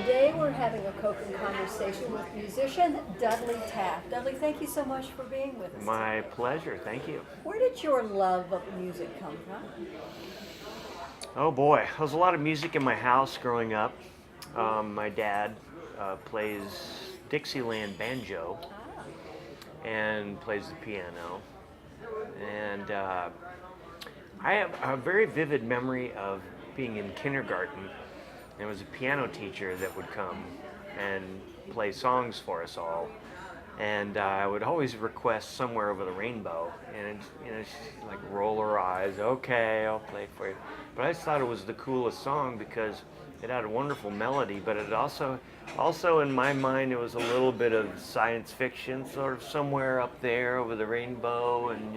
Today we're having a cooking conversation with musician Dudley Taft. Dudley, thank you so much for being with us. My today. pleasure, thank you. Where did your love of music come from? Oh boy, there was a lot of music in my house growing up. My dad plays Dixieland banjo Ah, and plays the piano. And I have a very vivid memory of being in kindergarten. There was a piano teacher that would come and play songs for us all. And I would always request Somewhere Over the Rainbow. And she'd like roll her eyes, okay, I'll play for you. But I just thought it was the coolest song because it had a wonderful melody, but it also in my mind, it was a little bit of science fiction, sort of somewhere up there over the rainbow. And,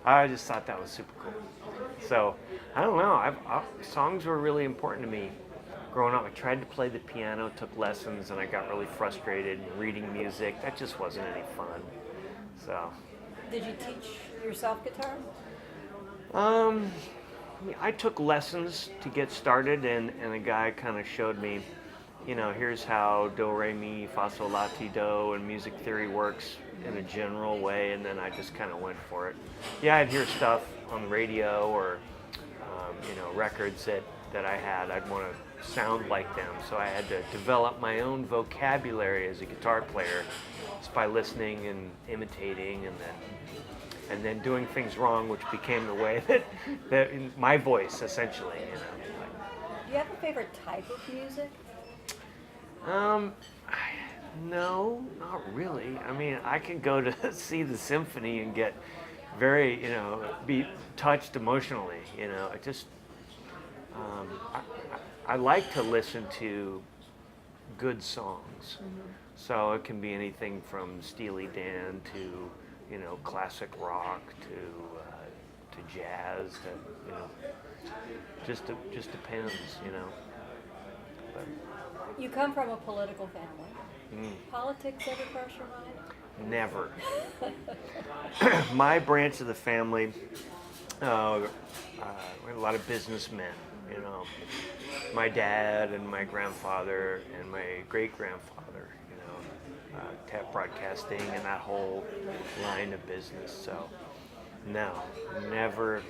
I just thought that was super cool. So, I don't know, songs were really important to me. Growing up, I tried to play the piano, took lessons, and I got really frustrated reading music. That just wasn't any fun. So, did you teach yourself guitar? I took lessons to get started, and a guy kind of showed me, here's how do, re, mi, fa, sol, la, ti, do, and music theory works in a general way, and then I just kind of went for it. Yeah, I'd hear stuff on the radio or, records that I had. I'd want to sound like them, so I had to develop my own vocabulary as a guitar player just by listening and imitating and then doing things wrong, which became the way that my voice essentially. Do you have a favorite type of music? No, not really. I mean, I can go to see the symphony and get very, be touched emotionally. I just I like to listen to good songs. Mm-hmm. So it can be anything from Steely Dan to, classic rock to jazz to, just depends. But, You come from a political family. Politics ever cross your mind? never. My branch of the family, we had a lot of businessmen. My dad and my grandfather and my great-grandfather, Taft Broadcasting and that whole line of business. So, no, never.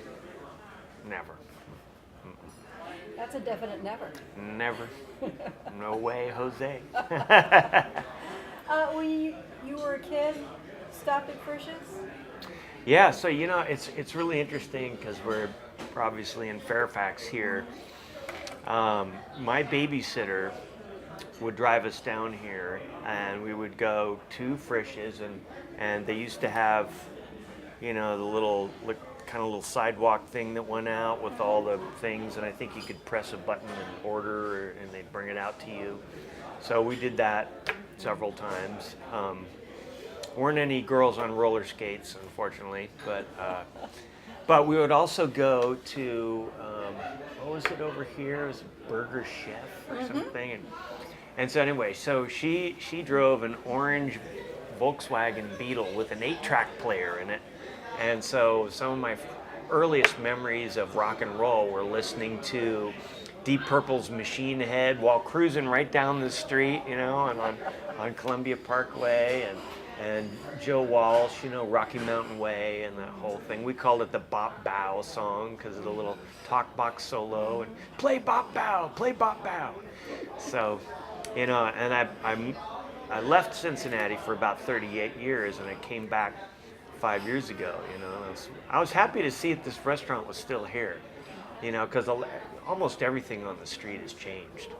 That's a definite never. Never. No way, Jose. When you were a kid, stopped at Frisch's? Yeah, so it's really interesting because we're obviously in Fairfax here. My babysitter would drive us down here, and we would go to Frisch's, and they used to have, the little kind of little sidewalk thing that went out with all the things, and I think you could press a button and order, and they'd bring it out to you. So we did that several times. Weren't any girls on roller skates, unfortunately, but we would also go to, what was it over here? It was Burger Chef or something. And so anyway, so she drove an orange Volkswagen Beetle with an 8-track player in it. And so some of my earliest memories of rock and roll were listening to Deep Purple's Machine Head while cruising right down the street, and on Columbia Parkway, and Joe Walsh, Rocky Mountain Way and that whole thing. We called it the Bop Bow song because of the little talk box solo and play Bop Bow, play Bop Bow. So, and I left Cincinnati for about 38 years, and I came back 5 years ago. I was happy to see that this restaurant was still here, because almost everything on the street has changed.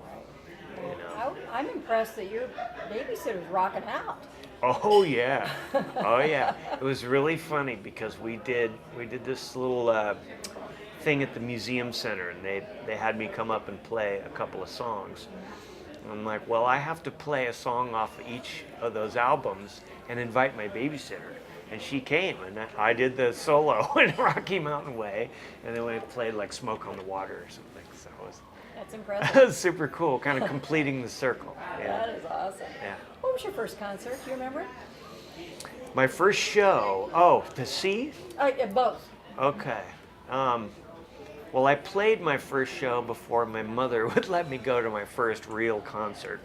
I'm impressed that your babysitter's rocking out. Oh yeah, oh yeah. It was really funny because we did this little thing at the museum center, and they had me come up and play a couple of songs. And I'm like, well, I have to play a song off of each of those albums and invite my babysitter. And she came, and I did the solo in Rocky Mountain Way, and then we played like Smoke on the Water or something. So That's impressive. it was super cool, kind of completing the circle. Yeah. That is awesome. Yeah. What was your first concert? Do you remember? My first show, to see? Yeah, both. Okay. Well, I played my first show before my mother would let me go to my first real concert.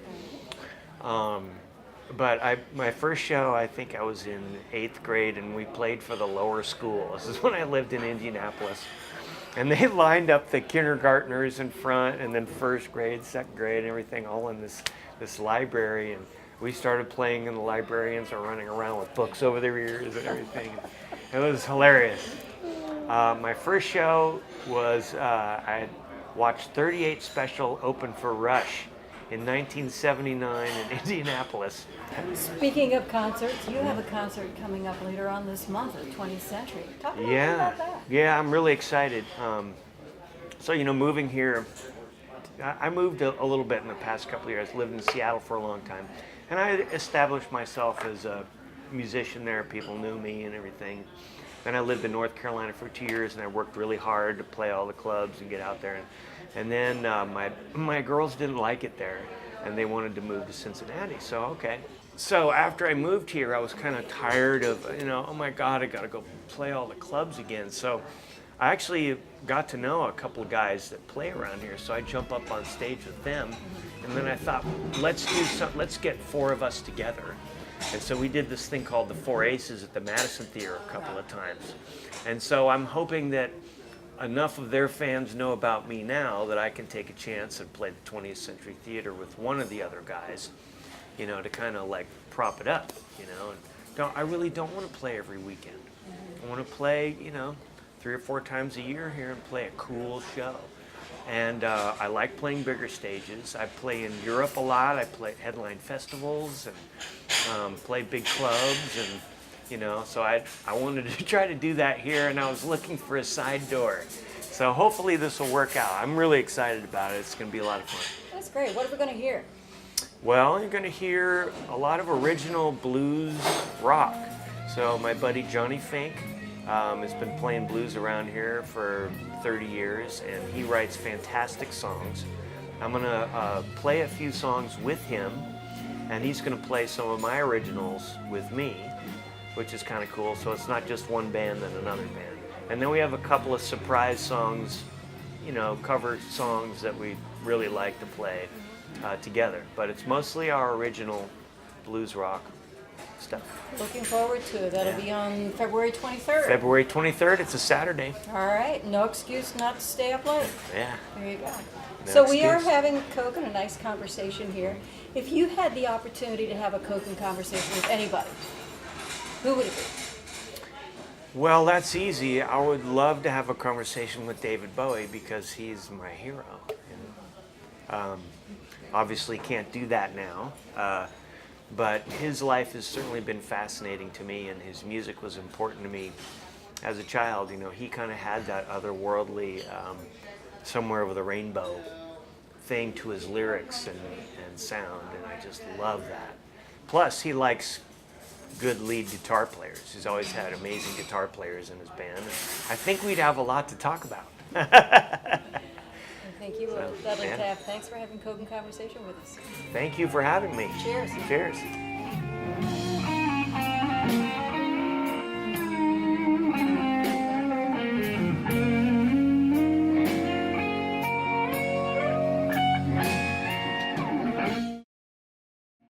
But my first show, I think I was in 8th grade, and we played for the lower school. This is when I lived in Indianapolis. And they lined up the kindergartners in front, and then first grade, second grade, and everything, all in this library. And we started playing, and the librarians are running around with books over their ears and everything. It was hilarious. My first show was, I watched 38 Special open for Rush in 1979 in Indianapolis. Speaking of concerts, you have a concert coming up later on this month at 20th Century. Talk a little bit Yeah, about that. yeah, I'm really excited. So, moving here, I moved a little bit in the past couple of years. Lived in Seattle for a long time, and I established myself as a musician there. People knew me and everything. Then I lived in North Carolina for 2 years, and I worked really hard to play all the clubs and get out there. And then my girls didn't like it there, and they wanted to move to Cincinnati. So okay. So after I moved here, I was kind of tired of, oh my God, I got to go play all the clubs again. So I actually got to know a couple of guys that play around here. So I jump up on stage with them, and then I thought, let's get 4 of us together. And so we did this thing called the Four Aces at the Madison Theater a couple of times. And so I'm hoping that enough of their fans know about me now that I can take a chance and play the 20th Century Theater with one of the other guys, to kind of like prop it up, And I really don't want to play every weekend. I want to play, 3 or 4 times a year here and play a cool show. And I like playing bigger stages. I play in Europe a lot. I play headline festivals and play big clubs, and so I wanted to try to do that here, and I was looking for a side door. So hopefully this will work out. I'm really excited about it. It's going to be a lot of fun. That's great. What are we going to hear? Well, you're going to hear a lot of original blues rock. So my buddy Johnny Fink has been playing blues around here for 30 years, and he writes fantastic songs. I'm going to play a few songs with him, and he's going to play some of my originals with me, which is kind of cool. So it's not just one band and another band. And then we have a couple of surprise songs, cover songs that we really like to play together. But it's mostly our original blues rock stuff. Looking forward to it. That'll be on February 23rd. February 23rd, it's a Saturday. All right, no excuse not to stay up late. Yeah. There you go. No So we are excuse. having Coke and a nice conversation here. If you had the opportunity to have a Coke and conversation with anybody, who would it be? Well, that's easy. I would love to have a conversation with David Bowie because he's my hero. Obviously can't do that now. But his life has certainly been fascinating to me, and his music was important to me as a child. He kind of had that otherworldly, somewhere over the rainbow thing to his lyrics and sound, and I just love that. Plus, he likes good lead guitar players. He's always had amazing guitar players in his band. And I think we'd have a lot to talk about. Thank you, Dudley Taft. Thanks for having Coke and conversation with us. Thank you for having me. Cheers. Cheers.